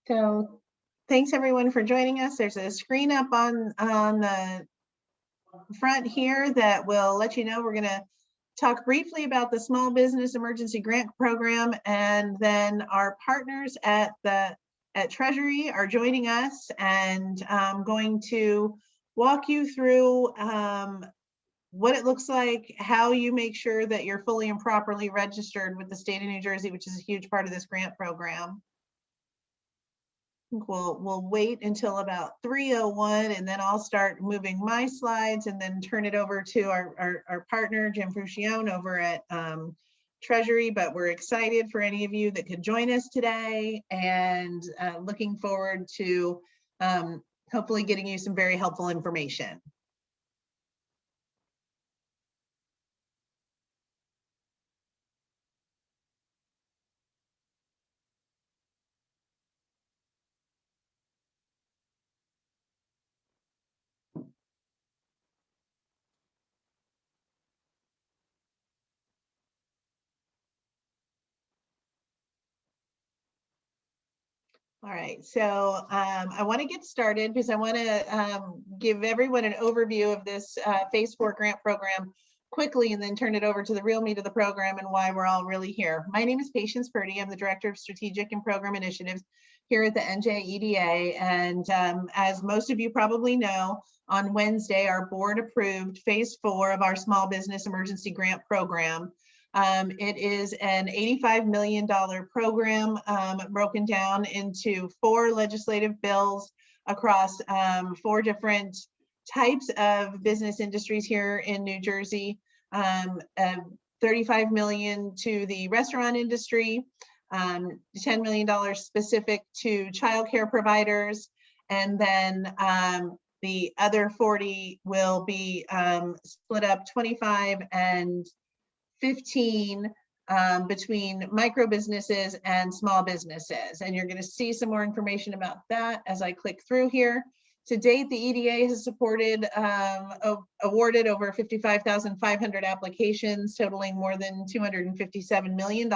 So thanks everyone for joining us. There's a screen up on the front here that will let you know we're going to talk briefly about the Small Business Emergency Grant Program, and then our partners at Treasury are joining us, and I'm going to walk you through what it looks like, how you make sure that you're fully and properly registered with the state of New Jersey, which is a huge part of this grant program. We'll wait until about 3:01, and then I'll start moving my slides and then turn it over to our partner, Jim Frucione, over at Treasury. But we're excited for any of you that could join us today, and looking forward to hopefully getting you some very helpful information. All right, so I want to get started because I want to give everyone an overview of this Phase 4 grant program quickly, and then turn it over to the real meat of the program and why we're all really here. My name is Patience Purdy. I'm the Director of Strategic and Program Initiatives here at the NJEDA. And as most of you probably know, on Wednesday, our board approved Phase 4 of our Small Business Emergency Grant Program. It is an $85 million program broken down into 4 legislative bills across 4 different types of business industries here in New Jersey. $35 million to the restaurant industry, $10 million specific to childcare providers, and then the other 40 will be split up 25 and 15 between micro businesses and small businesses. And you're going to see some more information about that as I click through here. To date, the EDA has supported, awarded over 55,500 applications, totaling more than $257 million.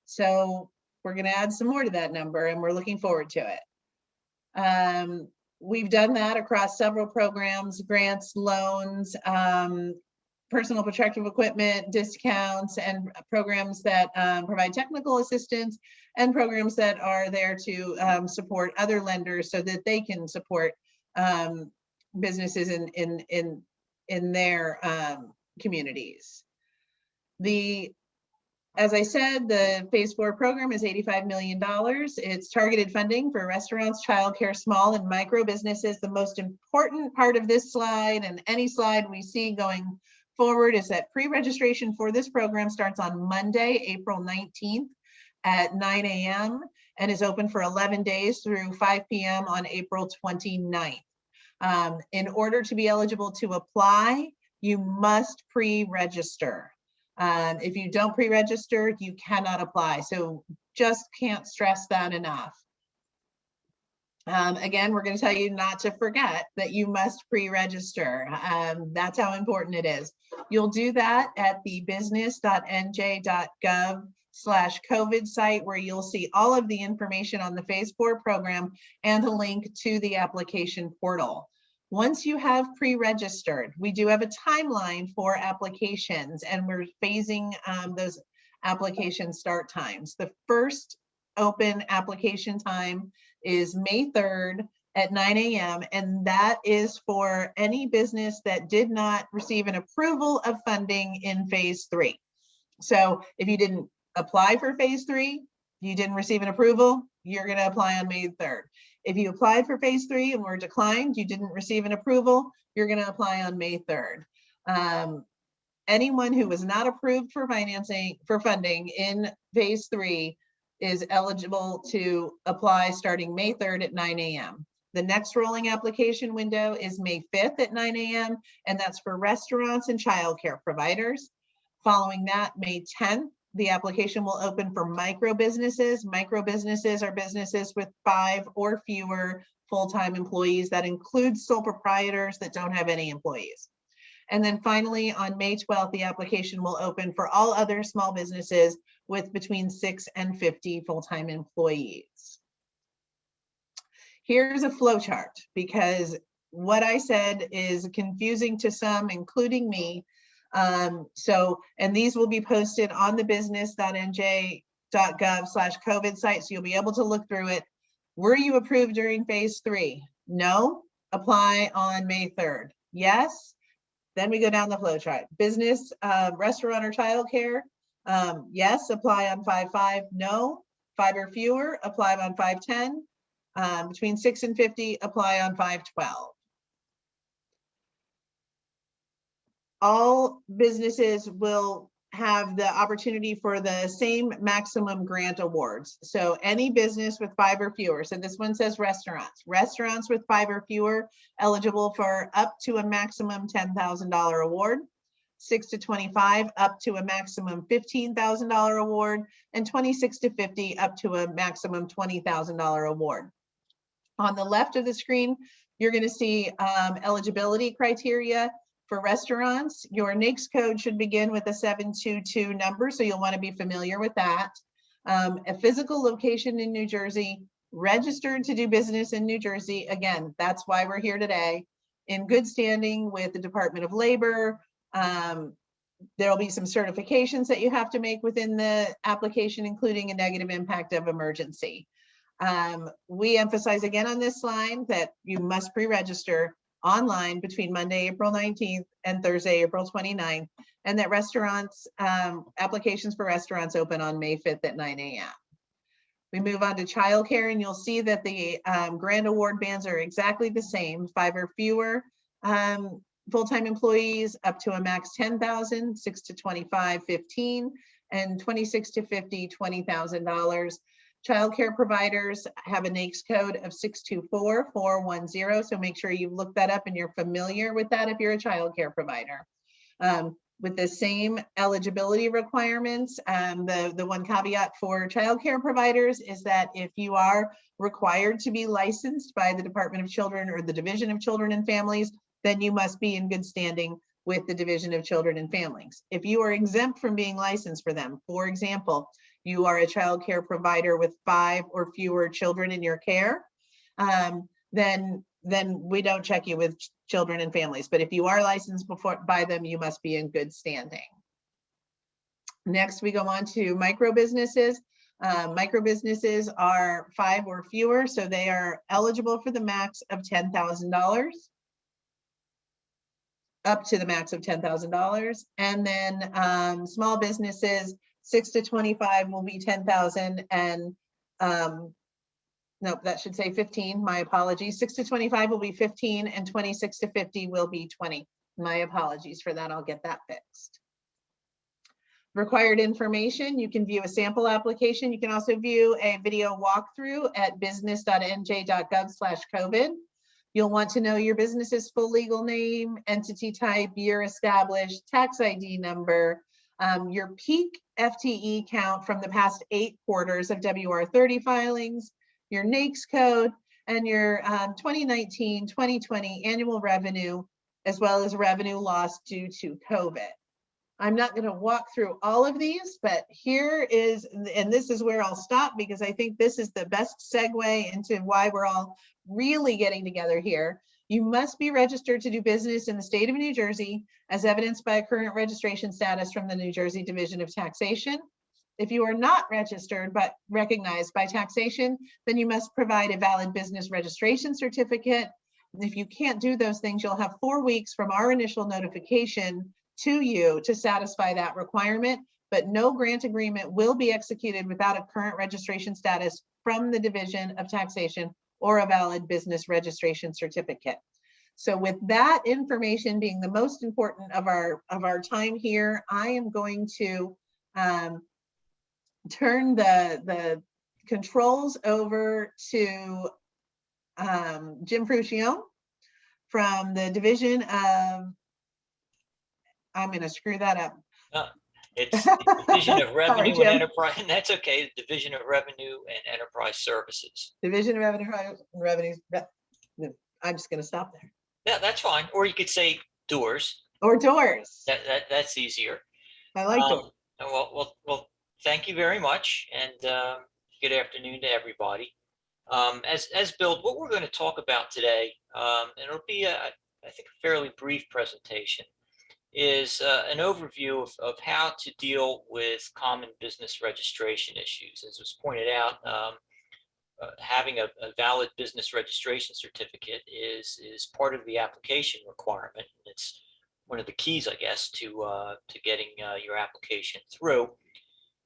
So we're going to add some more to that number, and we're looking forward to it. We've done that across several programs, grants, loans, personal protective equipment, discounts, and programs that provide technical assistance, and programs that are there to support other lenders so that they can support businesses in their communities. As I said, the Phase 4 program is $85 million. It's targeted funding for restaurants, childcare, small and micro businesses. The most important part of this slide, and any slide we see going forward, is that pre-registration for this program starts on Monday, April 19th at 9 a.m. and is open for 11 days through 5 p.m. on April 29th. In order to be eligible to apply, you must pre-register. If you don't pre-register, you cannot apply. So just can't stress that enough. Again, we're going to tell you not to forget that you must pre-register. That's how important it is. You'll do that at the business.nj.gov/COVID site, where you'll see all of the information on the Phase 4 program and a link to the application portal. Once you have pre-registered, we do have a timeline for applications, and we're phasing those application start times. The first open application time is May 3rd at 9 a.m. and that is for any business that did not receive an approval of funding in Phase 3. So if you didn't apply for Phase 3, you didn't receive an approval, you're going to apply on May 3rd. If you applied for Phase 3 and were declined, you didn't receive an approval, you're going to apply on May 3rd. Anyone who was not approved for funding in Phase 3 is eligible to apply starting May 3rd at 9 a.m. The next rolling application window is May 5th at 9 a.m. and that's for restaurants and childcare providers. Following that, May 10th, the application will open for micro businesses. Micro businesses are businesses with 5 or fewer full-time employees. That includes sole proprietors that don't have any employees. And then finally, on May 12th, the application will open for all other small businesses with between 6 and 50 full-time employees. Here's a flow chart, because what I said is confusing to some, including me. And these will be posted on the business.nj.gov/COVID site, so you'll be able to look through it. Were you approved during phase 3? No. Apply on May 3rd. Yes. Then we go down the flow chart. Business, restaurant, or childcare. Yes. Apply on 5/5. No. 5 or fewer. Apply on 5/10. Between 6 and 50. Apply on 5/12. All businesses will have the opportunity for the same maximum grant awards. So any business with 5 or fewer, so this one says restaurants. Restaurants with 5 or fewer eligible for up to a maximum $10,000 award. 6 to 25 up to a maximum $15,000 award, and 26 to 50 up to a maximum $20,000 award. On the left of the screen, you're going to see eligibility criteria. For restaurants, your NAICS code should begin with a 722 number, so you'll want to be familiar with that. A physical location in New Jersey, registered to do business in New Jersey. Again, that's why we're here today. In good standing with the Department of Labor. There'll be some certifications that you have to make within the application, including a negative impact of emergency. We emphasize again on this slide that you must pre-register online between Monday, April 19th and Thursday, April 29th, and that restaurants, applications for restaurants open on May 5th at 9 a.m. We move on to childcare, and you'll see that the grant award bands are exactly the same. 5 or fewer full-time employees up to a max 10,000, 6 to 25, 15, and 26 to 50, $20,000. Childcare providers have a NAICS code of 624410, so make sure you look that up and you're familiar with that if you're a childcare provider. With the same eligibility requirements, the one caveat for childcare providers is that if you are required to be licensed by the Department of Children or the Division of Children and Families, then you must be in good standing with the Division of Children and Families. If you are exempt from being licensed for them, for example, you are a child care provider with 5 or fewer children in your care, then we don't check you with children and families. But if you are licensed by them, you must be in good standing. Next, we go on to micro businesses. Micro businesses are 5 or fewer, so they are eligible for the max of $10,000. Up to the max of $10,000. And then small businesses, 6 to 25 will be 10,000, and nope, that should say 15, my apologies. 6 to 25 will be 15, and 26 to 50 will be 20. My apologies for that, I'll get that fixed. Required information, you can view a sample application. You can also view a video walkthrough at business.nj.gov/COVID. You'll want to know your business's full legal name, entity type, year established, tax ID number, your peak FTE count from the past 8 quarters of WR30 filings, your NAICS code, and your 2019-2020 annual revenue, as well as revenue loss due to COVID. I'm not going to walk through all of these, but here is, and this is where I'll stop, because I think this is the best segue into why we're all really getting together here. You must be registered to do business in the state of New Jersey, as evidenced by a current registration status from the New Jersey Division of Taxation. If you are not registered but recognized by taxation, then you must provide a valid business registration certificate. And if you can't do those things, you'll have 4 weeks from our initial notification to you to satisfy that requirement, but no grant agreement will be executed without a current registration status from the Division of Taxation or a valid business registration certificate. So with that information being the most important of our time here, I am going to turn the controls over to Jim Fruccione from the Division of, I'm going to screw that up. It's the Division of Revenue Sorry, and Enterprise, and that's okay. The Division of Revenue and Enterprise Services. Division of Revenues. I'm just going to stop there. Yeah, that's fine. Or you could say doors. Or doors. That's easier. I like doors. Well, thank you very much, and good afternoon to everybody. As billed, what we're going to talk about today, and it'll be, I think, a fairly brief presentation, is an overview of how to deal with common business registration issues. As was pointed out, having a valid business registration certificate is part of the application requirement. And it's one of the keys, I guess, to getting your application through.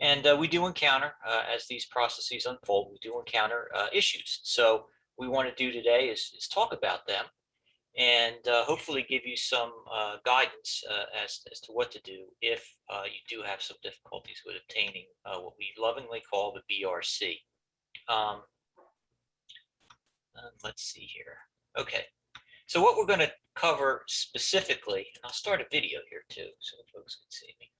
And we do encounter, as these processes unfold, we do encounter issues. So what we want to do today is talk about them and hopefully give you some guidance as to what to do if you do have some difficulties with obtaining what we lovingly call the BRC. Let's see here. Okay, so what we're going to cover specifically, and I'll start a video here too so folks can see me.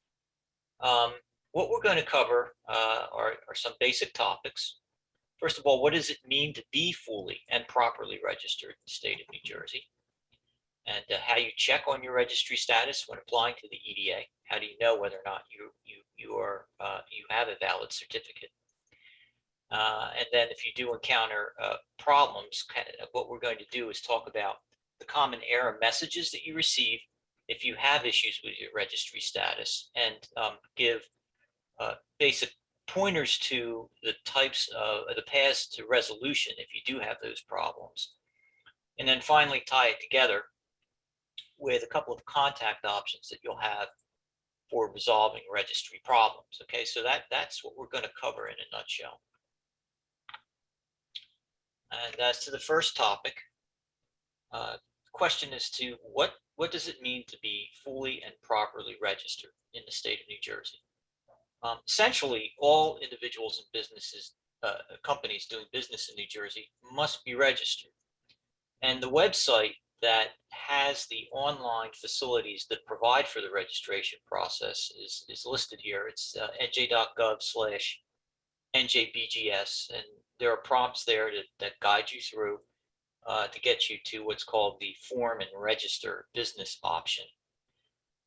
What we're going to cover are some basic topics. First of all, what does it mean to be fully and properly registered in the state of New Jersey? And how you check on your registry status when applying to the EDA. How do you know whether or not you have a valid certificate? And then if you do encounter problems, what we're going to do is talk about the common error messages that you receive if you have issues with your registry status, and give basic pointers to the types of the paths to resolution if you do have those problems. And then finally tie it together with a couple of contact options that you'll have for resolving registry problems. Okay, so that's what we're going to cover in a nutshell. And as to the first topic, question is to what does it mean to be fully and properly registered in the state of New Jersey? Essentially, all individuals and businesses, companies doing business in New Jersey must be registered. And the website that has the online facilities that provide for the registration process is listed here. It's nj.gov/njbgs, and there are prompts there that guide you through to get you to what's called the form and register business option.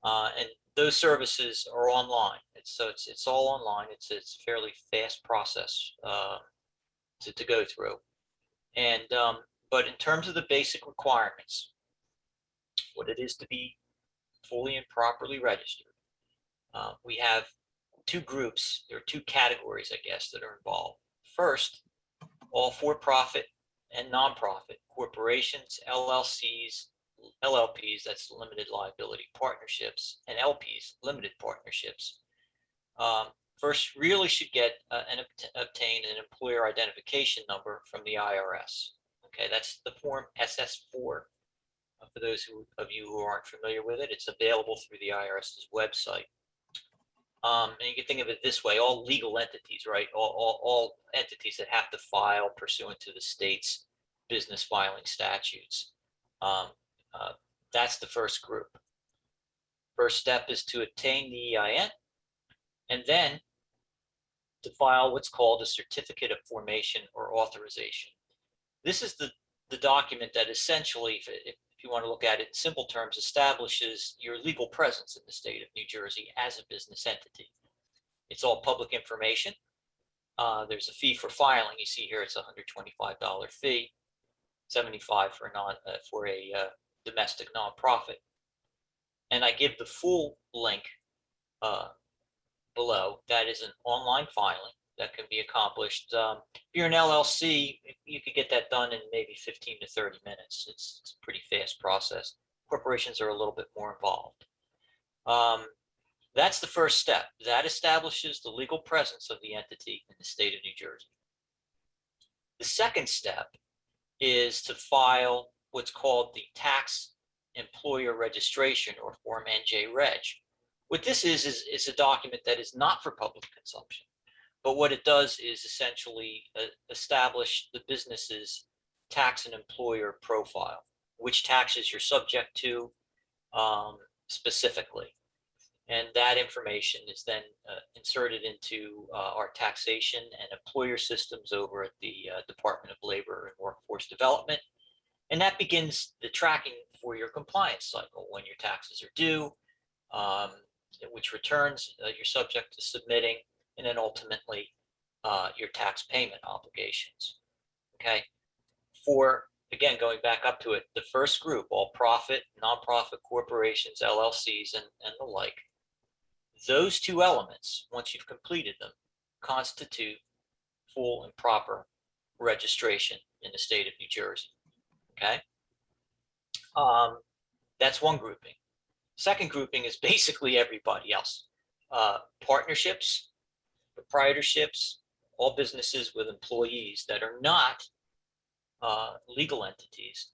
And those services are online. It's all online. It's a fairly fast process to go through. And but in terms of the basic requirements, what it is to be fully and properly registered, we have two groups. There are two categories, I guess, that are involved. First, all for-profit and nonprofit corporations, LLCs, LLPs, that's limited liability partnerships, and LPs, limited partnerships, first really should get obtain an employer identification number from the IRS. Okay, that's the form SS4. For those of you who aren't familiar with it, it's available through the IRS's website. And you can think of it this way: all legal entities, right? All entities that have to file pursuant to the state's business filing statutes. That's the first group. First step is to obtain the EIN, and then to file what's called a certificate of formation or authorization. This is the document that essentially, if you want to look at it in simple terms, establishes your legal presence in the state of New Jersey as a business entity. It's all public information. There's a fee for filing. You see here it's a $125 fee, $75 for a domestic nonprofit. And I give the full link below. That is an online filing that can be accomplished. If you're an LLC, you could get that done in maybe 15 to 30 minutes. It's a pretty fast process. Corporations are a little bit more involved. That's the first step. That establishes the legal presence of the entity in the state of New Jersey. The second step is to file what's called the tax employer registration, or form NJ-Reg. What this is a document that is not for public consumption. But what it does is essentially establish the business's tax and employer profile, which taxes you're subject to specifically. And that information is then inserted into our taxation and employer systems over at the Department of Labor and Workforce Development. And that begins the tracking for your compliance cycle, when your taxes are due, which returns you're subject to submitting, and then ultimately your tax payment obligations. okay? For, again, going back up to it, the first group, all profit, nonprofit corporations, LLCs, and the like, those two elements, once you've completed them, constitute full and proper registration in the state of New Jersey, okay? That's one grouping. Second grouping is basically everybody else. Partnerships, proprietorships, all businesses with employees that are not legal entities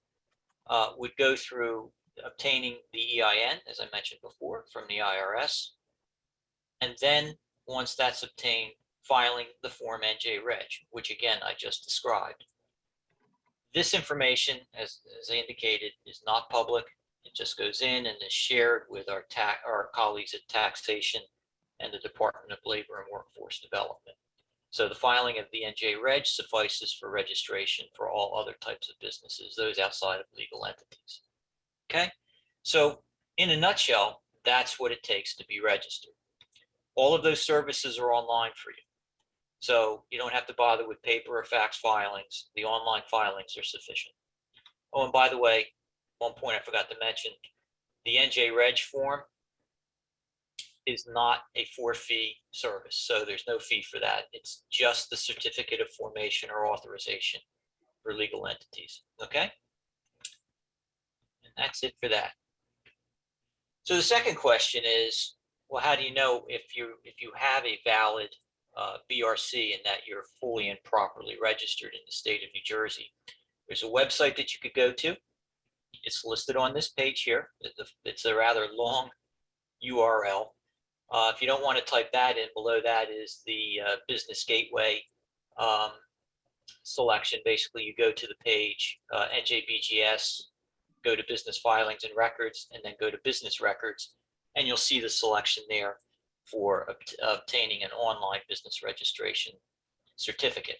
would go through obtaining the EIN, as I mentioned before, from the IRS. And then once that's obtained, filing the Form NJ-Reg, which again, I just described. This information, as I indicated, is not public. It just goes in and is shared with our colleagues at Taxation and the Department of Labor and Workforce Development. So the filing of the NJ-Reg suffices for registration for all other types of businesses, those outside of legal entities. Okay, so in a nutshell, that's what it takes to be registered. All of those services are online for you. So you don't have to bother with paper or fax filings. The online filings are sufficient. Oh, and by the way, one point I forgot to mention, the NJ-Reg form is not a for-fee service, so there's no fee for that. It's just the certificate of formation or authorization for legal entities, okay? And that's it for that. So the second question is, well, how do you know if you have a valid BRC and that you're fully and properly registered in the state of New Jersey? There's a website that you could go to. It's listed on this page here. It's a rather long URL. If you don't want to type that in, below that is the Business Gateway selection. Basically, you go to the page, NJBGS, go to Business Filings and Records, and then go to Business Records, and you'll see the selection there for obtaining an online business registration certificate.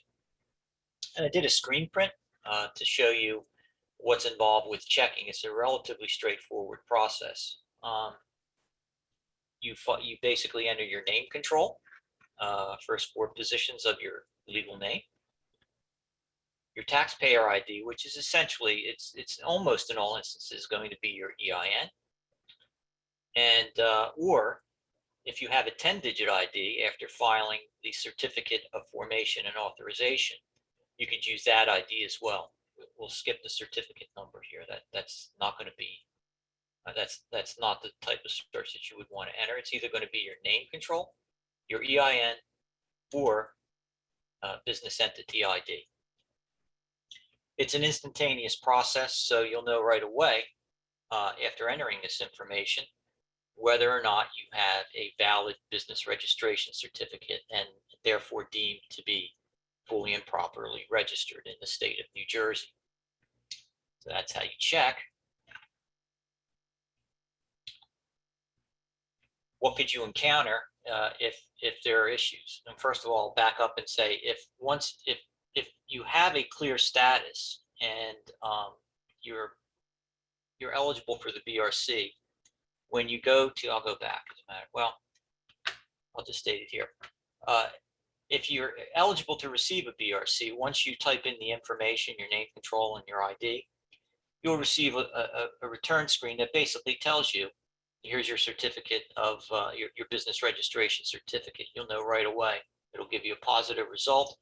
And I did a screen print to show you what's involved with checking. It's a relatively straightforward process. You basically enter your name control, first four positions of your legal name, your taxpayer ID, which is essentially, it's almost in all instances going to be your EIN, and or if you have a 10-digit ID after filing the certificate of formation and authorization, you could use that ID as well. We'll skip the certificate number here. That's not going to be, that's not the type of search that you would want to enter. It's either going to be your name control, your EIN, or business entity ID. It's an instantaneous process, so you'll know right away after entering this information whether or not you have a valid business registration certificate and therefore deemed to be fully and properly registered in the state of New Jersey. So that's how you check. What could you encounter if there are issues? And first of all, back up and say if you have a clear status and you're eligible for the BRC, when you go to, I'll go back, doesn't matter. Well, I'll just state it here. If you're eligible to receive a BRC, once you type in the information, your name control and your ID, you'll receive a return screen that basically tells you, here's your certificate of your business registration certificate. You'll know right away. It'll give you a positive result,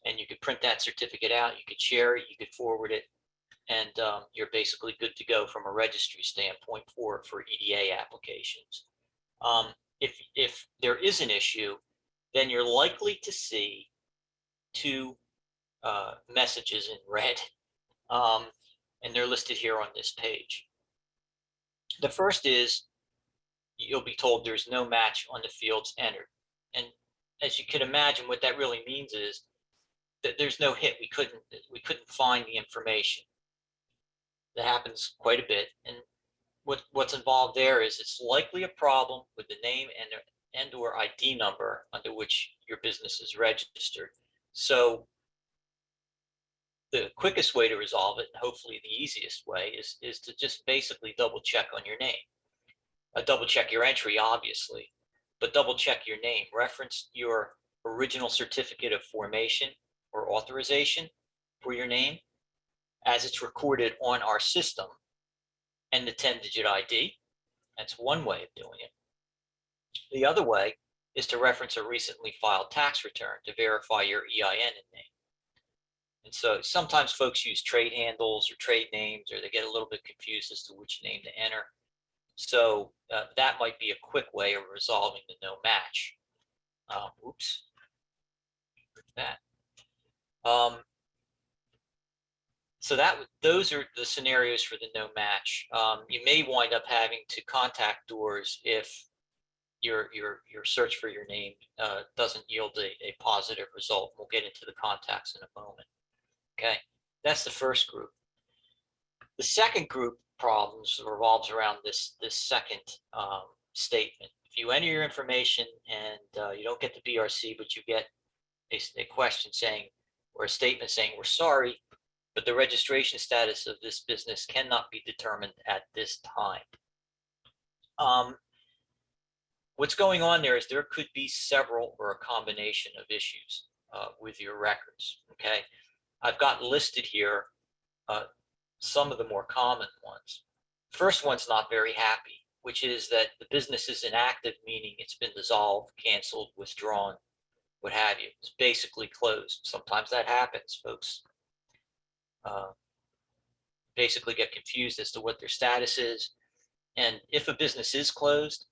and you could print that certificate out. You could share it. You could forward it, and you're basically good to go from a registry standpoint for EDA applications. If there is an issue, then you're likely to see two messages in red, and they're listed here on this page. The first is you'll be told there's no match on the fields entered. And as you can imagine, what that really means is that there's no hit. We couldn't find the information. That happens quite a bit. And what's involved there is it's likely a problem with the name and or ID number under which your business is registered. So the quickest way to resolve it, and hopefully the easiest way, is to just basically double check on your name. Double check your entry, obviously, but double check your name. Reference your original certificate of formation or authorization. for your name as it's recorded on our system and the 10-digit ID. That's one way of doing it. The other way is to reference a recently filed tax return to verify your EIN and name. And so sometimes folks use trade handles or trade names, or they get a little bit confused as to which name to enter. So that might be a quick way of resolving the no match. Oops, that. So those are the scenarios for the no match. You may wind up having to contact doors if your search for your name doesn't yield a positive result. We'll get into the contacts in a moment. Okay, that's the first group. The second group problems revolves around this second statement. If you enter your information and you don't get the BRC, but you get a question saying, or a statement saying, we're sorry, but the registration status of this business cannot be determined at this time. What's going on there is there could be several or a combination of issues with your records. Okay, I've got listed here some of the more common ones. First one's not very happy, which is that the business is inactive, meaning it's been dissolved, canceled, withdrawn, what have you. It's basically closed. Sometimes that happens. Folks basically get confused as to what their status is. And if a business is closed,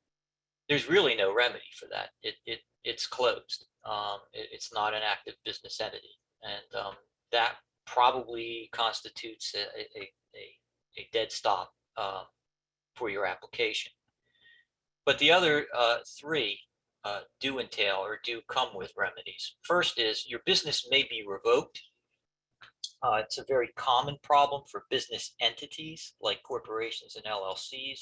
there's really no remedy for that. It's closed. It's not an active business entity. And that probably constitutes a dead stop for your application. But the other three do entail or do come with remedies. First is your business may be revoked. It's a very common problem for business entities like corporations and LLCs,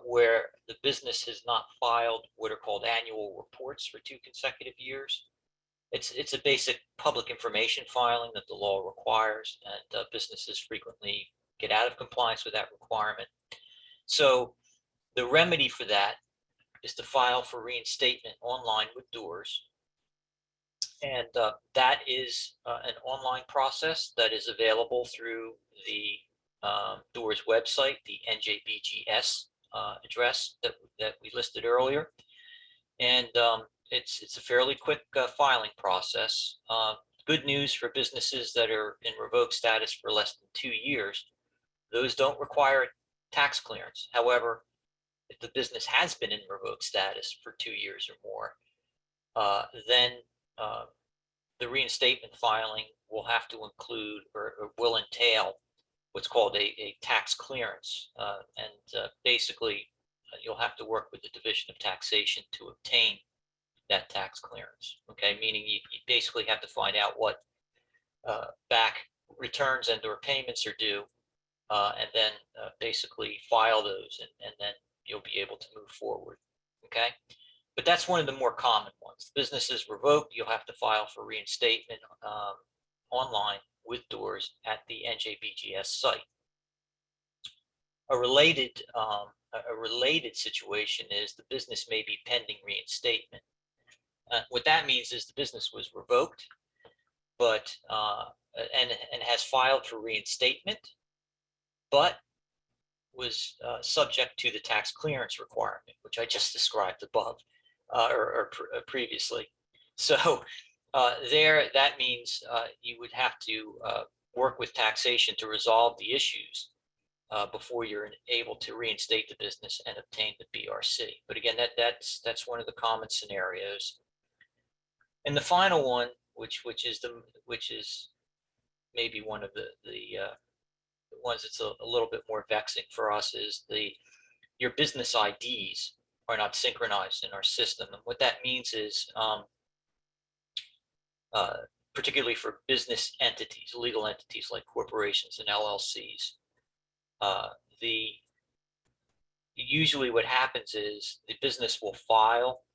where the business has not filed what are called annual reports for 2 consecutive years. It's a basic public information filing that the law requires, and businesses frequently get out of compliance with that requirement. So the remedy for that is to file for reinstatement online with DOORS. And that is an online process that is available through the DOORS website, the NJBGS address that we listed earlier. And it's a fairly quick filing process. Good news for businesses that are in revoked status for less than 2 years. Those don't require tax clearance. However, if the business has been in revoked status for 2 years or more, then the reinstatement filing will have to include or will entail what's called a tax clearance. And basically, you'll have to work with the Division of Taxation to obtain that tax clearance. Okay, meaning you basically have to find out what back returns and or payments are due, and then basically file those, and then you'll be able to move forward. Okay, but that's one of the more common ones. The business is revoked, you'll have to file for reinstatement online with DOORS at the NJBGS site. A related situation is the business may be pending reinstatement. What that means is the business was revoked, but and has filed for reinstatement, but was subject to the tax clearance requirement, which I just described above or previously. So that means you would have to work with taxation to resolve the issues before you're able to reinstate the business and obtain the BRC. But again, that's one of the common scenarios. And the final one, which is maybe one of the ones that's a little bit more vexing for us, is your business IDs are not synchronized in our system. And what that means is, particularly for business entities, legal entities like corporations and LLCs, usually what happens is the business will file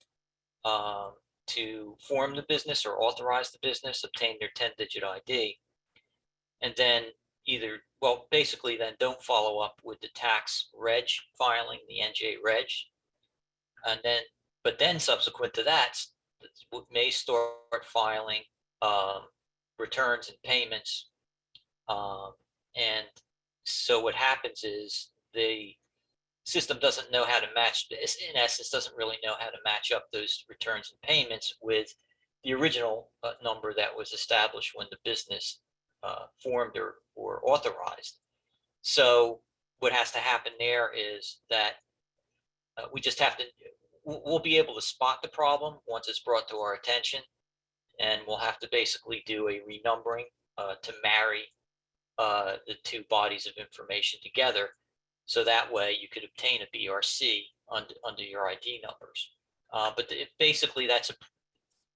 to form the business or authorize the business, obtain their 10-digit ID, and then basically then don't follow up with the tax reg filing, the NJ reg, and then subsequent to that, may start filing returns and payments. And so what happens is the system doesn't know how to match this, in essence, doesn't really know how to match up those returns and payments with the original number that was established when the business formed or authorized. So what has to happen there is that we just have to, we'll be able to spot the problem once it's brought to our attention, and we'll have to basically do a renumbering to marry the two bodies of information together. So that way you could obtain a BRC under your ID numbers. But basically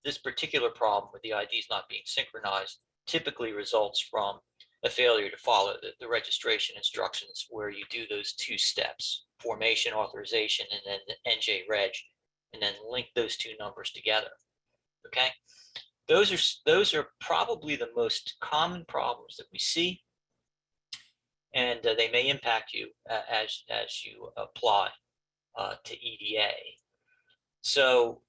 this particular problem with the IDs not being synchronized typically results from a failure to follow the registration instructions, where you do those two steps, formation, authorization, and then the NJREG, and then link those two numbers together. Okay, those are probably the most common problems that we see, and they may impact you as you apply to EDA. So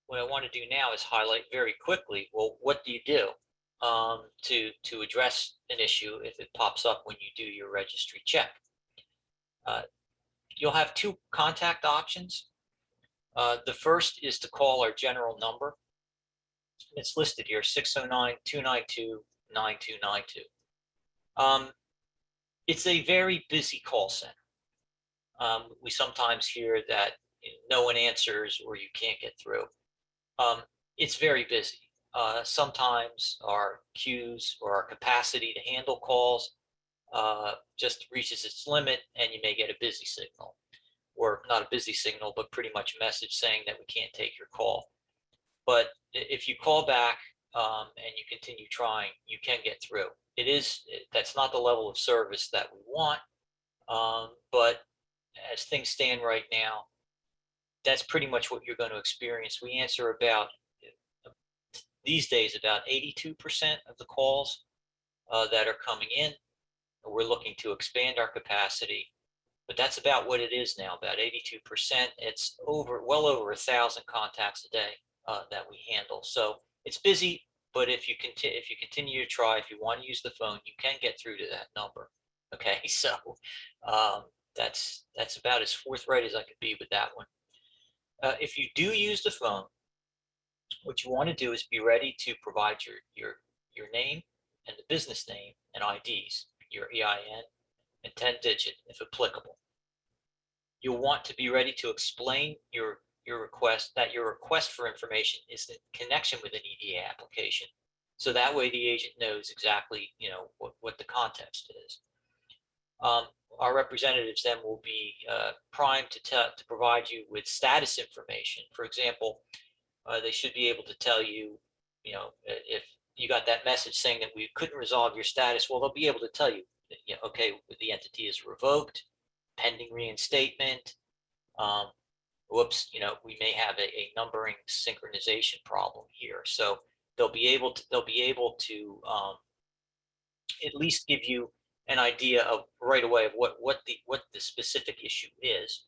what I want to do now is highlight very quickly, well, what do you do to address an issue if it pops up when you do your registry check? You'll have two contact options. The first is to call our general number. It's listed here, 609-292-9292. It's a very busy call center. We sometimes hear that no one answers or you can't get through. It's very busy. Sometimes our queues or our capacity to handle calls just reaches its limit, and you may get a busy signal, or not a busy signal, but pretty much a message saying that we can't take your call. But if you call back and you continue trying, you can get through. That's not the level of service that we want, but as things stand right now, that's pretty much what you're going to experience. We answer about, these days, about 82% of the calls that are coming in. We're looking to expand our capacity, but that's about what it is now, about 82%. It's well over 1,000 contacts a day that we handle. So it's busy, but if you continue to try, if you want to use the phone, you can get through to that number. Okay, so that's about as forthright as I could be with that one. If you do use the phone, what you want to do is be ready to provide your name and the business name and IDs, your EIN and 10-digit if applicable. You'll want to be ready to explain your request, that your request for information is in connection with an EDA application. So that way the agent knows exactly, what the context is. Our representatives then will be primed to provide you with status information. For example, they should be able to tell you, if you got that message saying that we couldn't resolve your status, well, they'll be able to tell you, okay, the entity is revoked, pending reinstatement. Whoops, we may have a numbering synchronization problem here. So they'll be able to at least give you an idea of right away of what the specific issue is.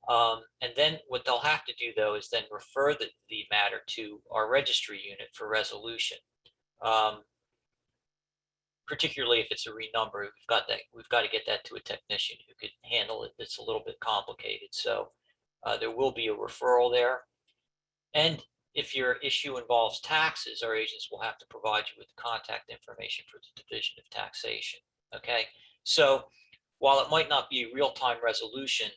And then what they'll have to do, though, is then refer the matter to our registry unit for resolution. Particularly if it's a renumber, we've got to get that to a technician who could handle it. It's a little bit complicated. So there will be a referral there. And if your issue involves taxes, our agents will have to provide you with the contact information for the Division of Taxation. Okay, so while it might not be a real-time resolution,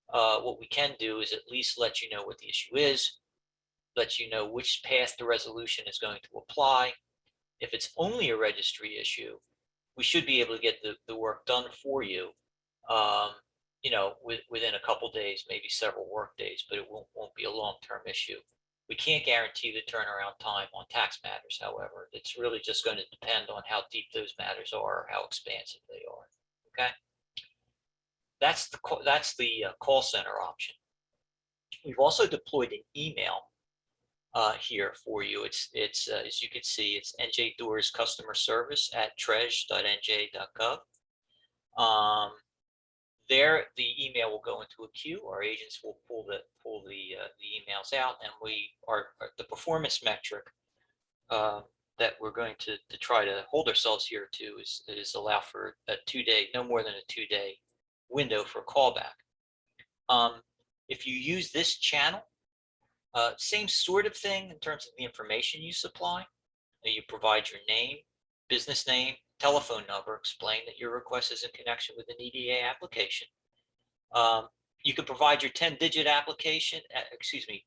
what we can do is at least let you know what the issue is, let you know which path to resolution is going to apply. If it's only a registry issue, we should be able to get the work done for you, within a couple days, maybe several work days, but it won't be a long-term issue. We can't guarantee the turnaround time on tax matters, however. It's really just going to depend on how deep those matters are or how expansive they are. Okay, that's the call center option. We've also deployed an email here for you. It's as you can see, it's NJEDA's customer service at treж.nja.gov. There, the email will go into a queue. Our agents will pull the emails out, and the performance metric that we're going to try to hold ourselves here to is allow for a 2-day, no more than a 2-day window for callback. If you use this channel, same sort of thing in terms of the information you supply. You provide your name, business name, telephone number, explain that your request is in connection with an EDA application. You can provide your 10-digit application,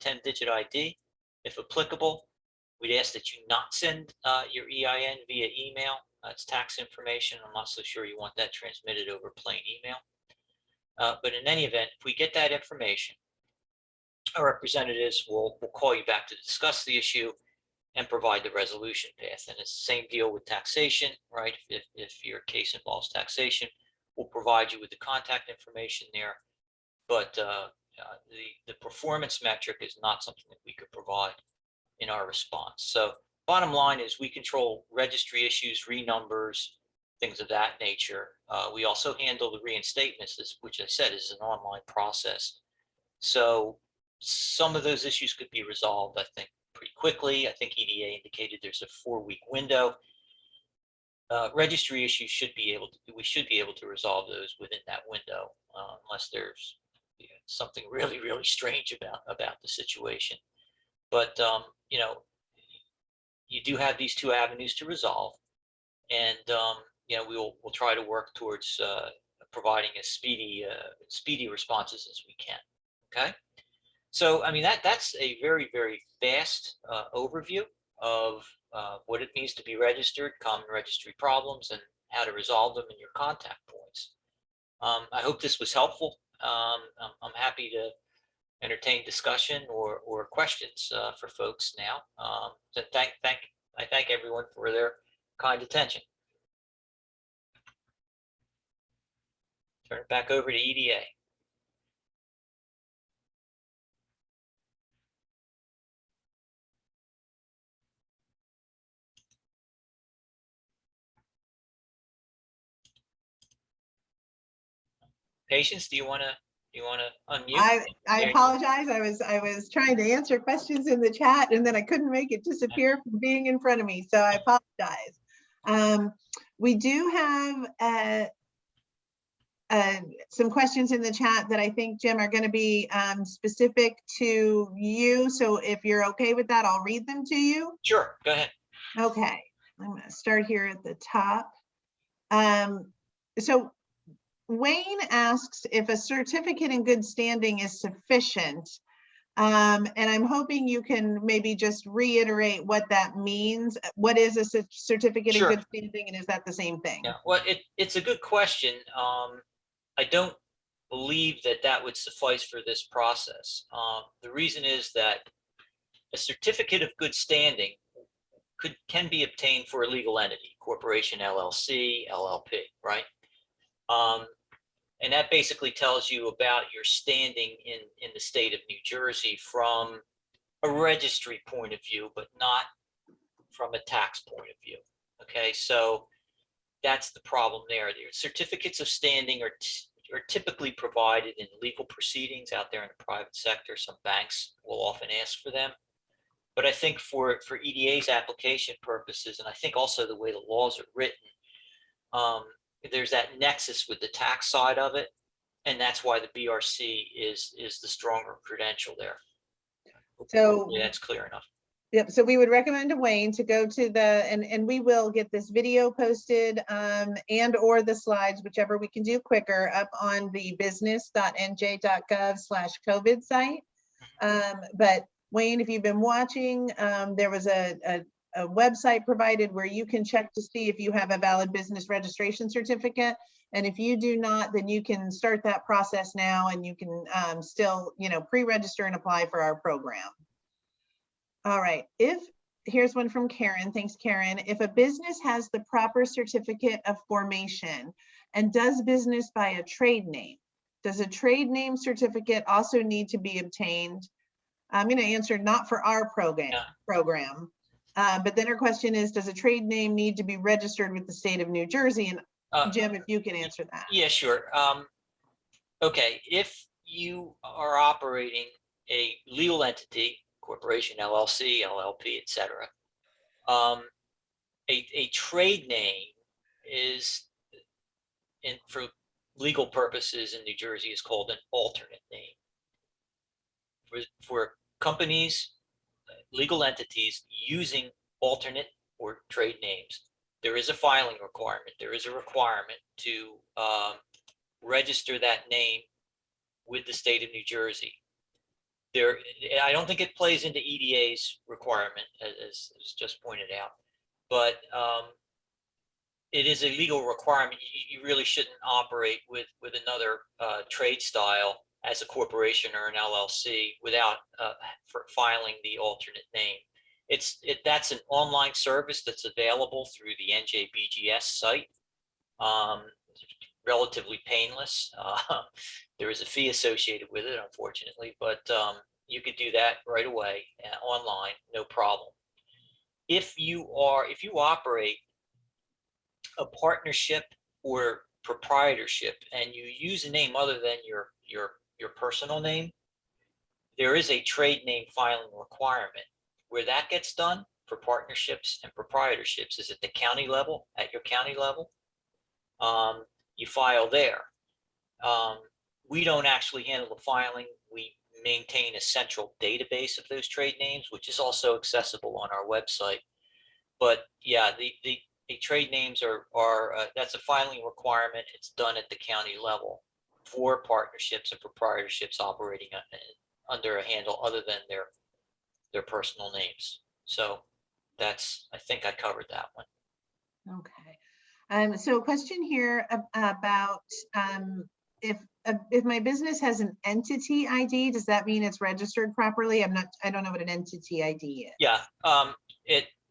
10-digit ID, if applicable. We'd ask that you not send your EIN via email. It's tax information. I'm not so sure you want that transmitted over plain email. But in any event, if we get that information, our representatives will call you back to discuss the issue and provide the resolution path. And it's the same deal with taxation, right? If your case involves taxation, we'll provide you with the contact information there. But the performance metric is not something that we could provide in our response. So bottom line is we control registry issues, renumbers, things of that nature. We also handle the reinstatements, which I said is an online process. So some of those issues could be resolved, I think, pretty quickly. I think EDA indicated there's a 4-week window. Registry issues we should be able to resolve those within that window, unless there's something really, really strange about the situation. But you do have these 2 avenues to resolve, and we'll try to work towards providing as speedy responses as we can. Okay. So, I mean, that's a very, very fast overview of what it means to be registered, common registry problems, and how to resolve them and your contact points. I hope this was helpful. I'm happy to entertain discussion or questions for folks now. So I thank everyone for their kind attention. Turn it back over to EDA. Patience, do you want to unmute? I apologize. I was trying to answer questions in the chat, and then I couldn't make it disappear from being in front of me. So I apologize. We do have some questions in the chat that I think, Jim, are going to be specific to you. So if you're okay with that, I'll read them to you. Sure, go ahead. Okay, I'm going to start here at the top. So Wayne asks if a certificate in good standing is sufficient. And I'm hoping you can maybe just reiterate what that means. What is a certificate in good standing, and is that the same thing? Yeah, well, it's a good question. I don't believe that would suffice for this process. The reason is that a certificate of good standing can be obtained for a legal entity, corporation, LLC, LLP, right? And that basically tells you about your standing in the state of New Jersey from a registry point of view, but not from a tax point of view. Okay, so that's the problem there. The certificates of standing are typically provided in legal proceedings out there in the private sector. Some banks will often ask for them. But I think for EDA's application purposes, and I think also the way the laws are written, there's that nexus with the tax side of it, and that's why the BRC is the stronger credential there. So yeah, that's clear enough. Yep. So we would recommend to Wayne to go to the, and we will get this video posted and or the slides, whichever we can do quicker, up on the business.nj.gov/COVID site. But Wayne, if you've been watching, there was a website provided where you can check to see if you have a valid business registration certificate. And if you do not, then you can start that process now, and you can still, pre-register and apply for our program. All right, here's one from Karen. Thanks, Karen. If a business has the proper certificate of formation and does business by a trade name, does a trade name certificate also need to be obtained? I'm going to answer not for our program. But then her question is, does a trade name need to be registered with the state of New Jersey? And Jim, if you can answer that. Yeah, sure. Okay, if you are operating a legal entity, corporation, LLC, LLP, etc., A trade name is, for legal purposes in New Jersey, is called an alternate name. For companies, legal entities using alternate or trade names, there is a filing requirement. There is a requirement to register that name with the state of New Jersey. I don't think it plays into EDA's requirement, as just pointed out, but it is a legal requirement. You really shouldn't operate with another trade style as a corporation or an LLC without filing the alternate name. That's an online service that's available through the NJBGS site. Relatively painless. There is a fee associated with it, unfortunately, but you could do that right away online, no problem. If you operate a partnership or proprietorship and you use a name other than your personal name, there is a trade name filing requirement. Where that gets done for partnerships and proprietorships is at the county level, at your county level. You file there. We don't actually handle the filing. We maintain a central database of those trade names, which is also accessible on our website. But yeah, the trade names are that's a filing requirement. It's done at the county level for partnerships and proprietorships operating under a handle other than their personal names. So I think I covered that one. Okay. So a question here about if my business has an entity ID, does that mean it's registered properly? I don't know what an entity ID is. Yeah.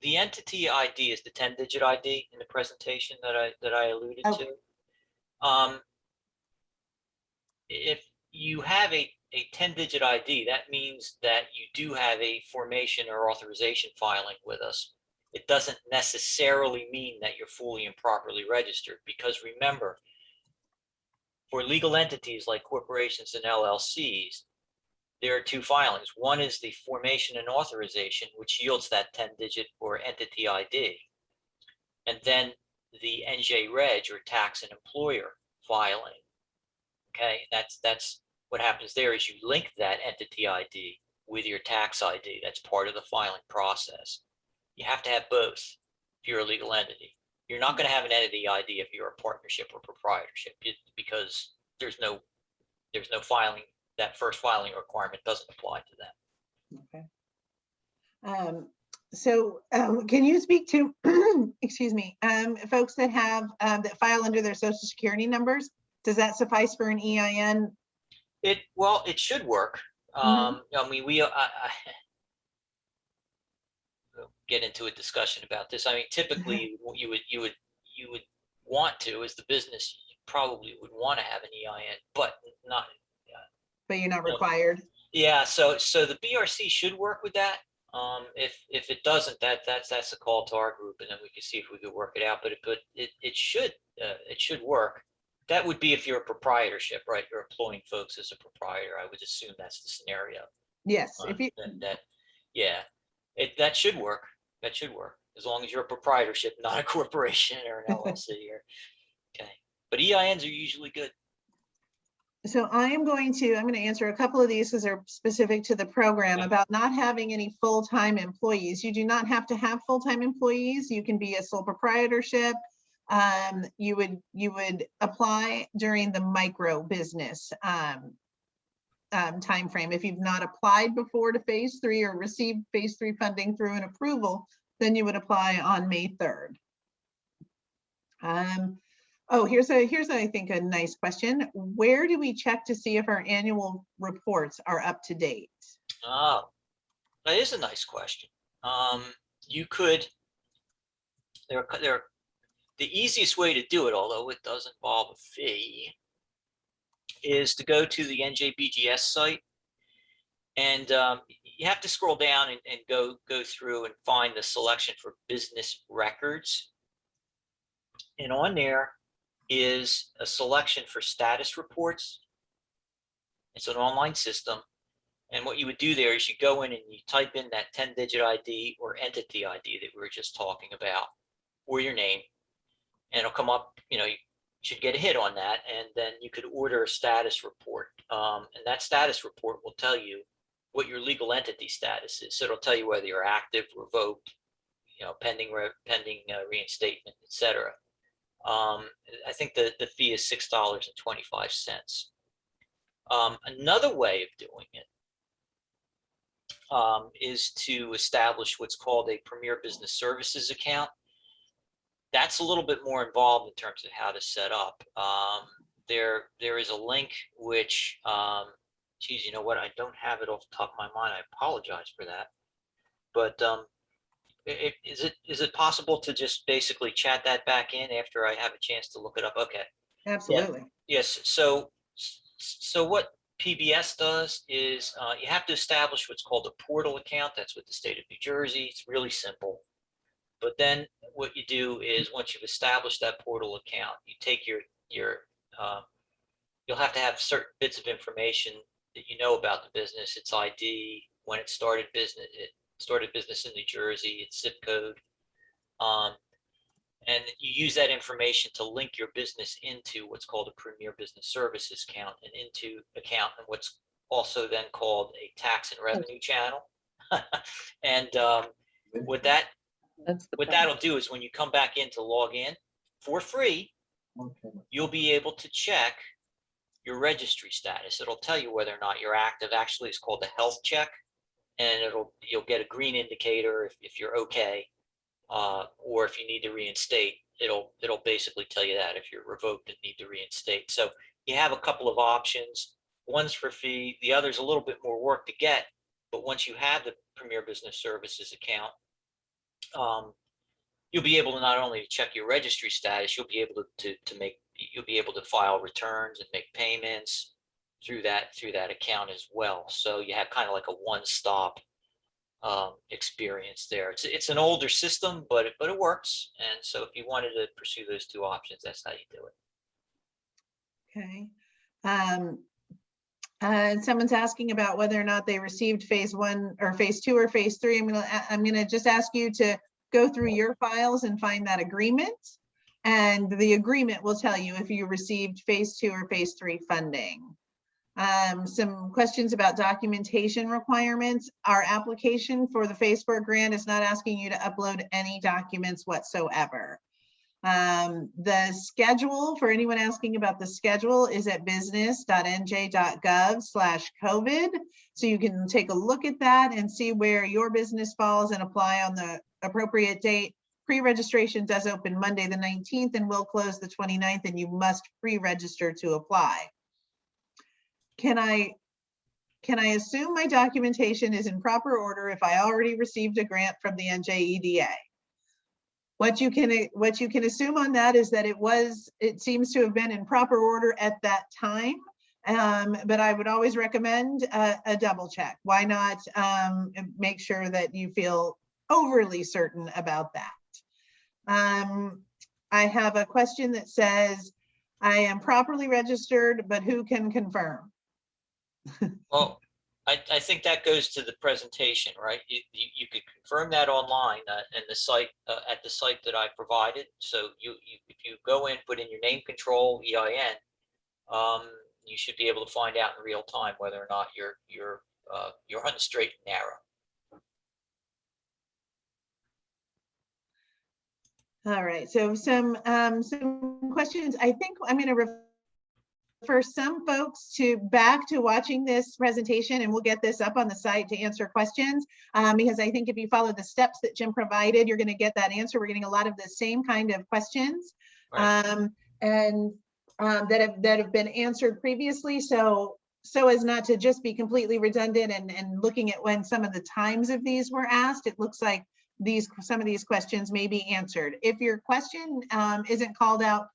The entity ID is the 10-digit ID in the presentation that I alluded to. If you have a 10-digit ID, that means that you do have a formation or authorization filing with us. It doesn't necessarily mean that you're fully and properly registered, because remember, for legal entities like corporations and LLCs, there are two filings. One is the formation and authorization, which yields that 10-digit or entity ID. And then the NJREG, or tax and employer filing. Okay, that's what happens there is you link that entity ID with your tax ID. That's part of the filing process. You have to have both if you're a legal entity. You're not going to have an entity ID if you're a partnership or proprietorship, because there's no filing. That first filing requirement doesn't apply to that. Okay. So can you speak to, excuse me, folks that have that file under their Social Security numbers? Does that suffice for an EIN? Well, it should work. I mean, I get into a discussion about this. I mean, typically, you would want to, as the business, you probably would want to have an EIN, but not. But you're not required. Yeah, so the BRC should work with that. If it doesn't, that's a call to our group, and then we can see if we could work it out. But it should work. That would be if you're a proprietorship, right? You're employing folks as a proprietor. I would assume that's the scenario. Yes. If you that should work. That should work as long as you're a proprietorship, not a corporation or an LLC. Okay, but EINs are usually good. So I'm going to answer a couple of these because they're specific to the program about not having any full-time employees. You do not have to have full-time employees. You can be a sole proprietorship. You would apply during the micro business time frame. If you've not applied before to phase 3 or received phase 3 funding through an approval, then you would apply on May 3rd. Oh, here's I think a nice question. Where do we check to see if our annual reports are up to date? Oh, that is a nice question. You could, the easiest way to do it, although it does involve a fee, is to go to the NJBGS site, and you have to scroll down and go through and find the selection for business records. And on there is a selection for status reports. It's an online system, And what you would do there is you go in and you type in that 10-digit ID or entity ID that we were just talking about, or your name, and it'll come up, you should get a hit on that, and then you could order a status report. And that status report will tell you what your legal entity status is. So it'll tell you whether you're active, revoked, pending reinstatement, etc. I think the fee is $6.25. Another way of doing it is to establish what's called a Premier Business Services account. That's a little bit more involved in terms of how to set up. There is a link which, geez, you know what? I don't have it off the top of my mind. I apologize for that. But is it possible to just basically chat that back in after I have a chance to look it up? Okay. Absolutely. Yeah. Yes. So what PBS does is you have to establish what's called a portal account. That's with the state of New Jersey. It's really simple. But then what you do is once you've established that portal account, you take your you'll have to have certain bits of information that you know about the business, its ID, when it started business in New Jersey, its zip code. And you use that information to link your business into what's called a Premier Business Services account and into account and what's also then called a tax and revenue channel. And what that'll do is when you come back in to log in for free, you'll be able to check your registry status. It'll tell you whether or not you're active. Actually, it's called a health check, and you'll get a green indicator if you're okay. Or if you need to reinstate, it'll basically tell you that if you're revoked and need to reinstate. So you have a couple of options. One's for fee, the other's a little bit more work to get. But once you have the Premier Business Services account, you'll be able to not only check your registry status, you'll be able to file returns and make payments through that account as well. So you have kind of like a one-stop experience there. It's an older system, but it works. And so if you wanted to pursue those two options, that's how you do it. Okay. And someone's asking about whether or not they received phase 1 or phase 2 or phase 3. I'm gonna just ask you to go through your files and find that agreement, and the agreement will tell you if you received phase 2 or phase 3 funding. Some questions about documentation requirements. Our application for the phase 4 grant is not asking you to upload any documents whatsoever. The schedule, for anyone asking about the schedule, is at business.nj.gov/COVID. So you can take a look at that and see where your business falls and apply on the appropriate date. Pre-registration does open Monday the 19th and will close the 29th, and you must pre-register to apply. Can I assume my documentation is in proper order if I already received a grant from the NJEDA? What you can assume on that is that it seems to have been in proper order at that time. But I would always recommend a double check. Why not make sure that you feel overly certain about that? I have a question that says, I am properly registered, but who can confirm? Well, I think that goes to the presentation, right? You could confirm that online in the site at the site that I provided. So if you go in, put in your name, control, EIN, you should be able to find out in real time whether or not you're on the straight and narrow. All right. So some questions. I think I'm going to refer some folks back to watching this presentation, and we'll get this up on the site to answer questions, because I think if you follow the steps that Jim provided, you're going to get that answer. We're getting a lot of the same kind of questions, right. That have been answered previously. So as not to just be completely redundant and looking at when some of the times of these were asked, it looks like some of these questions may be answered. If your question isn't called out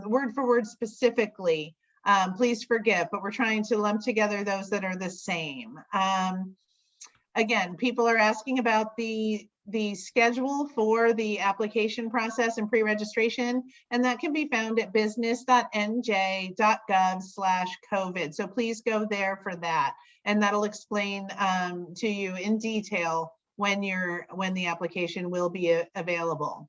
word for word specifically, please forgive, but we're trying to lump together those that are the same. Again, people are asking about the the schedule for the application process and pre-registration, and that can be found at business.nj.gov/COVID. So please go there for that, and that'll explain to you in detail when the application will be available.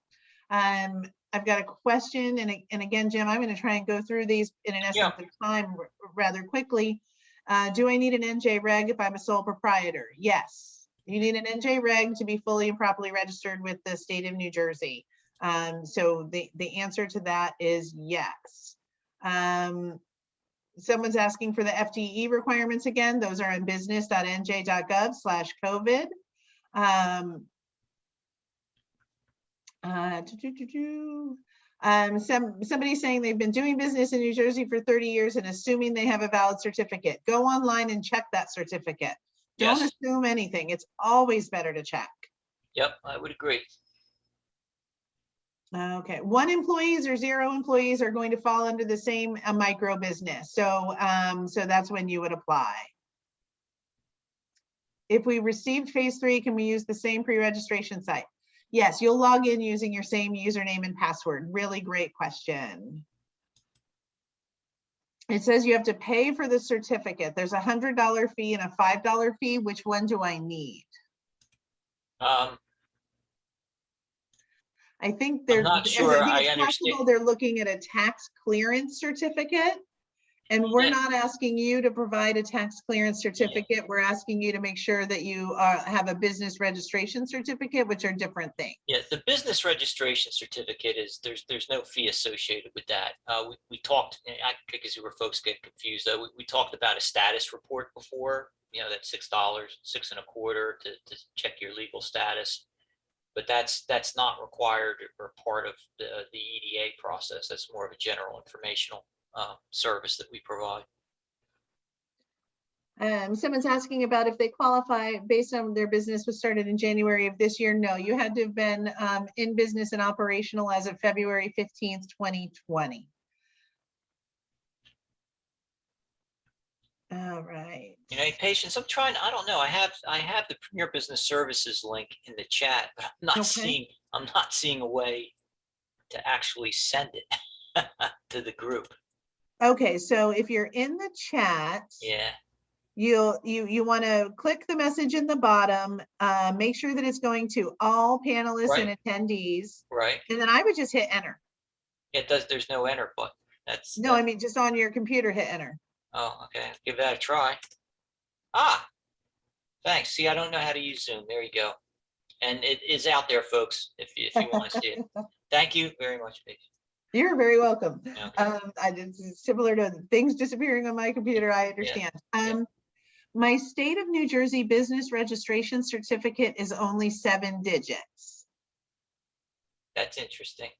I've got a question, and again, Jim, I'm going to try and go through these in an essence of time rather quickly. Do I need an NJ reg if I'm a sole proprietor? Yes. You need an NJ reg to be fully and properly registered with the state of New Jersey. So the answer to that is yes. Someone's asking for the FTE requirements again. Those are on business.nj.gov/COVID. Somebody's saying they've been doing business in New Jersey for 30 years and assuming they have a valid certificate. Go online and check that certificate. Don't assume anything. It's always better to check. Yep, I would agree. Okay, 1 employees or 0 employees are going to fall under the same micro business. So, so that's when you would apply. If we received phase 3, can we use the same pre-registration site? Yes, you'll log in using your same username and password. Really great question. It says you have to pay for the certificate. There's a $100 fee and a $5 fee. Which one do I need? I'm I think they're not sure. I understand. They're looking at a tax clearance certificate, and we're not asking you to provide a tax clearance certificate. We're asking you to make sure that you have a business registration certificate, which are different things. Yeah, the business registration certificate is there's no fee associated with that. We talked, because you were folks get confused though. We talked about a status report before. You know, that's $6, $6.25 to check your legal status. But that's not required or part of the EDA process. That's more of a general informational service that we provide. Someone's asking about if they qualify based on their business was started in January of this year. No, you had to have been in business and operational as of February 15th, 2020. All right. You know, Patience, I'm trying, I don't know. I have the Premier Business Services link in the chat, but I'm not seeing a way to actually send it to the group. Okay, so if you're in the chat, you want to click the message in the bottom, make sure that it's going to all panelists and attendees. Right. And then I would just hit enter. It does, there's no enter button. I mean just on your computer hit enter. Oh, okay. Give that a try. Ah, thanks. See, I don't know how to use Zoom. There you go. And it is out there, folks, if you want to see it. Thank you very much, Paige. You're very welcome. Okay. It's similar to things disappearing on my computer. I understand. My state of New Jersey business registration certificate is only 7 digits. That's interesting.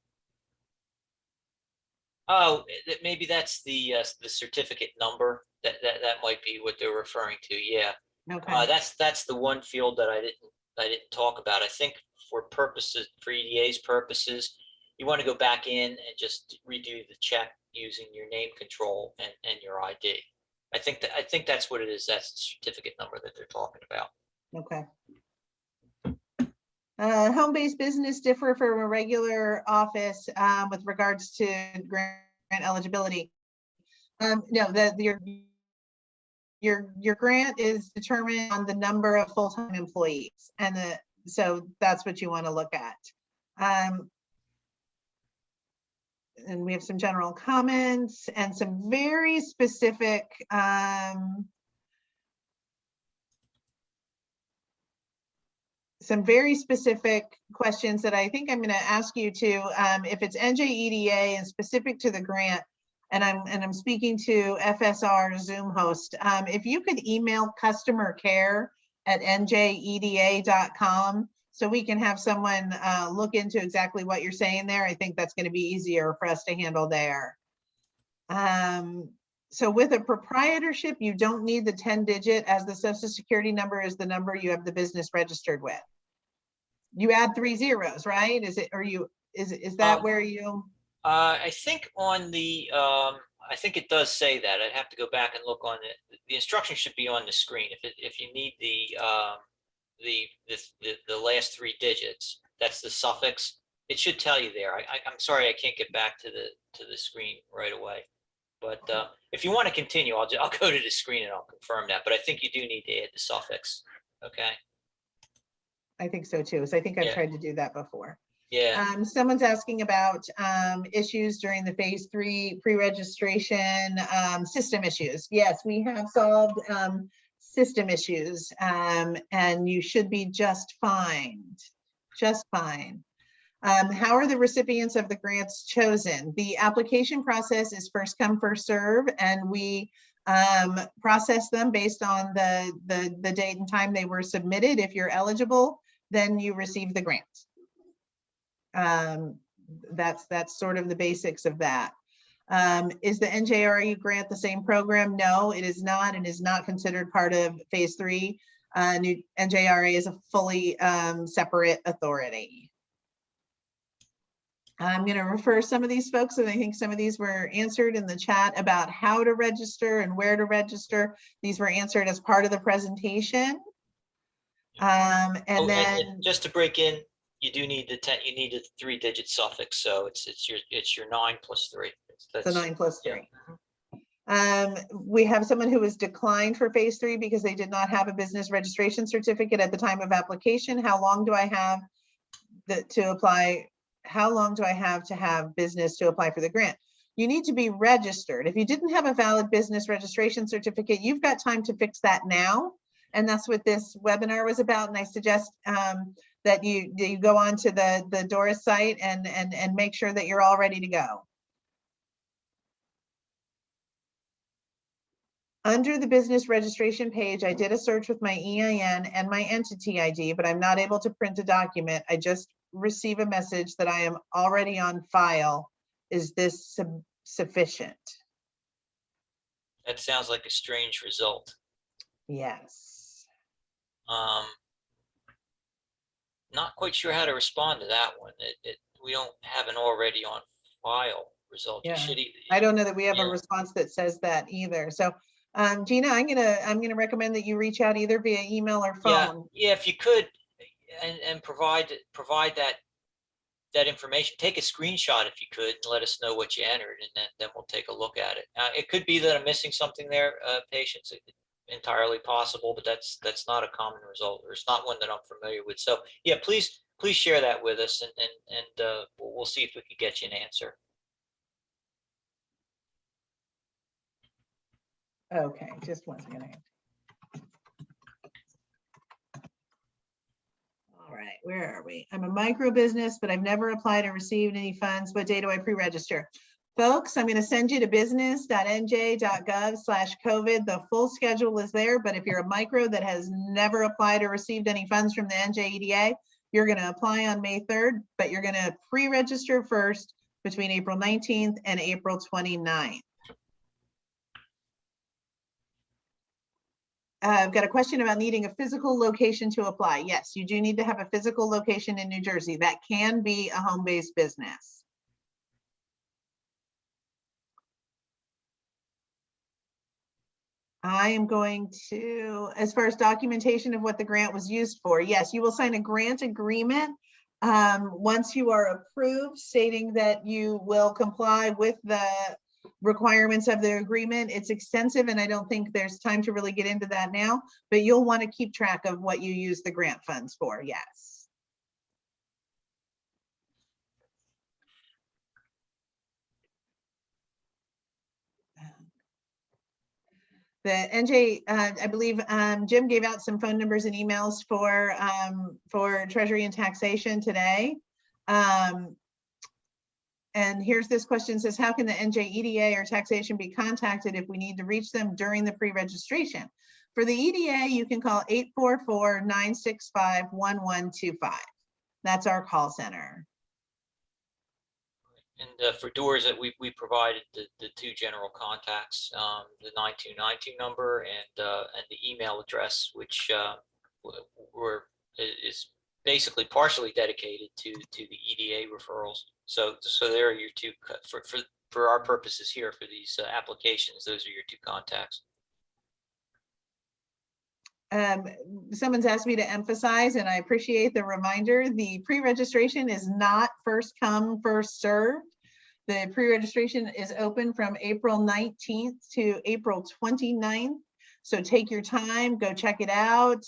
Oh, maybe that's the certificate number. That might be what they're referring to. Yeah. Okay. That's the one field that I didn't talk about. I think for EDA's purposes, you want to go back in and just redo the check using your name control and your ID. I think that's what it is. That's the certificate number that they're talking about. Okay. Home-based business differ from a regular office with regards to grant eligibility. No, your grant is determined on the number of full-time employees, and so that's what you want to look at. And we have some general comments and some very specific questions that I think I'm going to ask you to, if it's NJEDA and specific to the grant, and I'm speaking to FSR Zoom host, if you could email customer care at njeda.com so we can have someone look into exactly what you're saying there. I think that's going to be easier for us to handle there. So with a proprietorship, you don't need the 10-digit, as the Social Security number is the number you have the business registered with. You add 3 zeros, right? Is that where you? I think on the I think it does say that. I'd have to go back and look on it. The instructions should be on the screen. If you need the the last 3 digits. That's the suffix. It should tell you there. I'm sorry I can't get back to the screen right away. But if you want to continue, I'll go to the screen and I'll confirm that. But I think you do need to add the suffix. Okay. I think so too. So I think I've Yeah. tried to do that before. Yeah. Someone's asking about issues during the phase 3 pre-registration system issues. Yes, we have solved system issues, and you should be just fine. Just fine. How are the recipients of the grants chosen? The application process is first come, first serve, and we process them based on the date and time they were submitted. If you're eligible, then you receive the grant. That's sort of the basics of that. Is the NJRE grant the same program? No, it is not, and is not considered part of phase 3. NJRE is a fully separate authority. I'm going to refer some of these folks, and I think some of these were answered in the chat about how to register and where to register. These were answered as part of the presentation. And just to break in, you do need you need a 3-digit suffix, so it's your 9 plus 3. That's the 9 plus 3. Yeah. We have someone who was declined for phase 3 because they did not have a business registration certificate at the time of application. How long do I have to apply? How long do I have to have business to apply for the grant? You need to be registered. If you didn't have a valid business registration certificate, you've got time to fix that now. And that's what this webinar was about. And I suggest that you go on to the Doris site and make sure that you're all ready to go. Under the business registration page, I did a search with my EIN and my entity ID, but I'm not able to print a document. I just receive a message that I am already on file. Is this sufficient? That sounds like a strange result. Yes. Not quite sure how to respond to that one. We don't have an already on file result. Yeah. You should, I don't know that we have yeah. a response that says that either. So Gina, I'm gonna recommend that you reach out either via email or phone. Yeah, if you could, and provide that information. Take a screenshot if you could, and let us know what you entered, and then we'll take a look at it. It could be that I'm missing something there, patients. Entirely possible, but that's not a common result, or it's not one that I'm familiar with. So yeah, please share that with us, and we'll see if we can get you an answer. Okay, just one second. All right, where are we? I'm a micro business, but I've never applied or received any funds. What day do I pre-register? Folks, I'm going to send you to business.nj.gov/COVID. The full schedule is there, but if you're a micro that has never applied or received any funds from the NJEDA, you're going to apply on May 3rd, but you're going to pre-register first between April 19th and April 29th. I've got a question about needing a physical location to apply. Yes, you do need to have a physical location in New Jersey. That can be a home-based business. I am going to, as far as documentation of what the grant was used for, yes, you will sign a grant agreement once you are approved, stating that you will comply with the requirements of the agreement. It's extensive, and I don't think there's time to really get into that now, but you'll want to keep track of what you use the grant funds for, yes. The NJ, I believe Jim gave out some phone numbers and emails for Treasury and Taxation today. And here's this question, says, how can the NJEDA or taxation be contacted if we need to reach them during the pre-registration? For the EDA, you can call 844-965-1125. That's our call center. And for doors, that we provided the 2 general contacts, the 9292 number and the email address, which is basically partially dedicated to the EDA referrals. So there are your 2 for our purposes here for these applications. Those are your 2 contacts. someone's asked me to emphasize, and I appreciate the reminder, the pre-registration is not first come, first served. The pre-registration is open from April 19th to April 29th. So take your time, go check it out.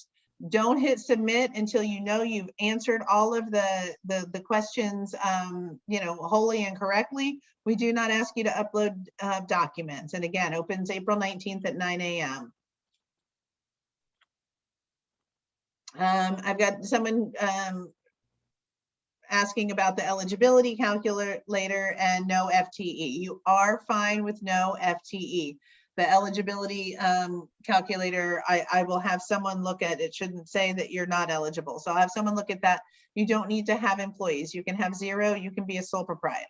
Don't hit submit until you know you've answered all of the questions, you know, wholly and correctly. We do not ask you to upload documents. And again, opens April 19th at 9 a.m. I've got someone asking about the eligibility calculator and no FTE. You are fine with no FTE. The eligibility calculator, I will have someone look at it. Shouldn't say that you're not eligible. So I'll have someone look at that. You don't need to have employees. You can have 0. You can be a sole proprietor.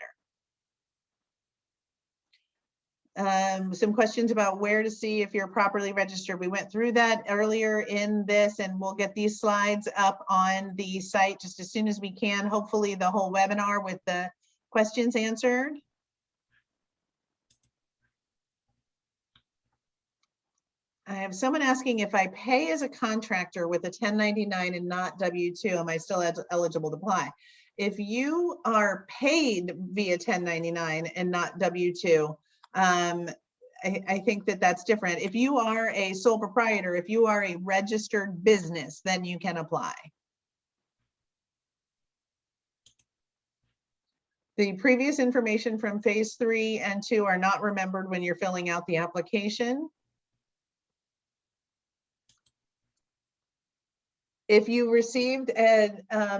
Some questions about where to see if you're properly registered. We went through that earlier in this, and we'll get these slides up on the site just as soon as we can. Hopefully the whole webinar with the questions answered. I have someone asking, if I pay as a contractor with a 1099 and not W-2, am I still eligible to apply? If you are paid via 1099 and not W-2, I think that that's different. If you are a sole proprietor, if you are a registered business, then you can apply. The previous information from phase 3 and 2 are not remembered when you're filling out the application. If you received a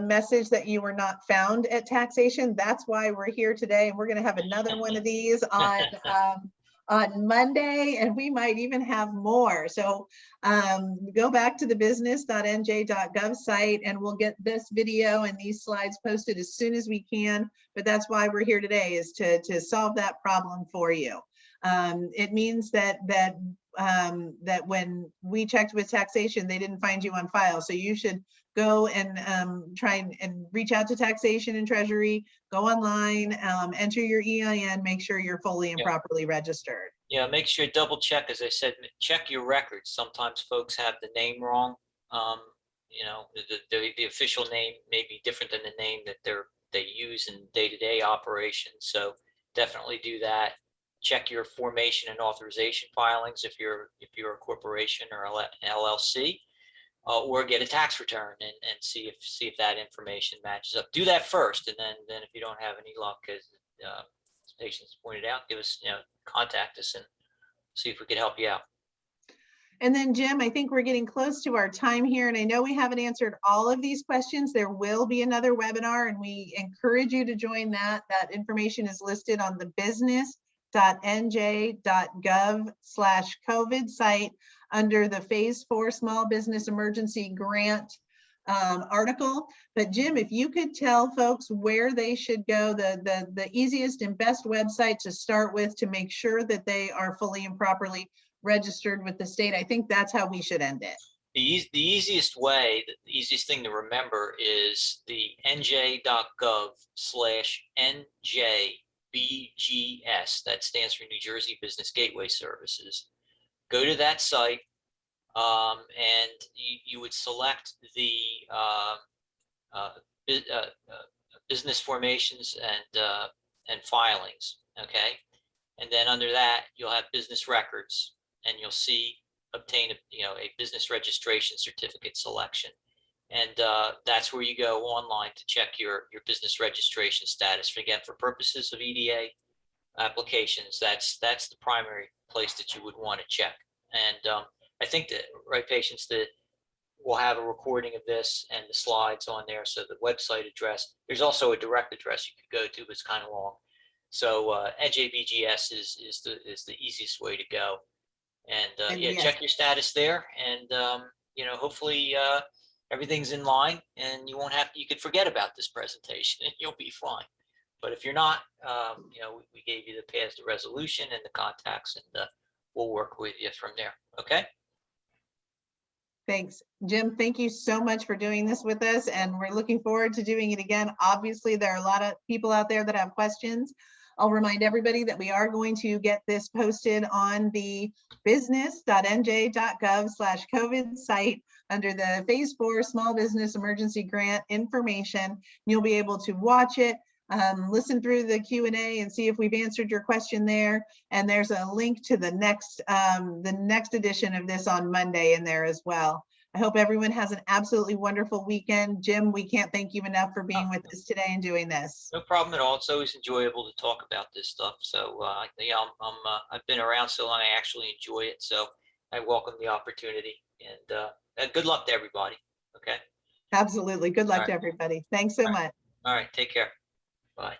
message that you were not found at taxation, that's why we're here today. And we're going to have another one of these on Monday, and we might even have more. So go back to the business.nj.gov site, and we'll get this video and these slides posted as soon as we can. But that's why we're here today, is to solve that problem for you. It means that when we checked with taxation, they didn't find you on file. So you should go and try and reach out to taxation and treasury, go online, enter your EIN, make sure you're fully and properly registered. Yeah, make sure you double check, as I said, check your records. Sometimes folks have the name wrong. You know, the official name may be different than the name that they use in day-to-day operations. So definitely do that. Check your formation and authorization filings if you're a corporation or LLC, or get a tax return and see if that information matches up. Do that first, and then if you don't have any luck, as patients pointed out, give us, contact us and see if we could help you out. And then Jim, I think we're getting close to our time here, and I know we haven't answered all of these questions. There will be another webinar, and we encourage you to join that. That information is listed on the business.nj.gov/COVID site under the phase 4 small business emergency grant article. But Jim, if you could tell folks where they should go, the easiest and best website to start with to make sure that they are fully and properly registered with the state, I think that's how we should end it. The easiest way, the easiest thing to remember is the nj.gov/NJBGS. That stands for New Jersey Business Gateway Services. Go to that site, and you would select the business formations and filings. Okay, and then under that you'll have business records, and you'll see obtain a business registration certificate selection, and that's where you go online to check your business registration status. Again, for purposes of EDA applications, that's the primary place that you would want to check. And I think that, right, patients, that we'll have a recording of this and the slides on there. So the website address, there's also a direct address you could go to, but it's kind of long. So NJBGS is the easiest way to go. And yeah, check your status there, and hopefully everything's in line, and you could forget about this presentation and you'll be fine. But if you're not, we gave you the paths to resolution and the contacts, and we'll work with you from there. Okay. Thanks, Jim. Thank you so much for doing this with us, and we're looking forward to doing it again. Obviously, there are a lot of people out there that have questions. I'll remind everybody that we are going to get this posted on the business.nj.gov/COVID site under the Phase 4 Small Business Emergency Grant information. You'll be able to watch it, listen through the Q&A and see if we've answered your question there. And there's a link to the next edition of this on Monday in there as well. I hope everyone has an absolutely wonderful weekend. Jim, we can't thank you enough for being with us today and doing this. No problem at all. It's always enjoyable to talk about this stuff. So yeah, I've been around so long, I actually enjoy it. So I welcome the opportunity, and good luck to everybody. Okay. Absolutely. Good luck All to right. everybody. Thanks so All right. much. All right. Take care. Bye.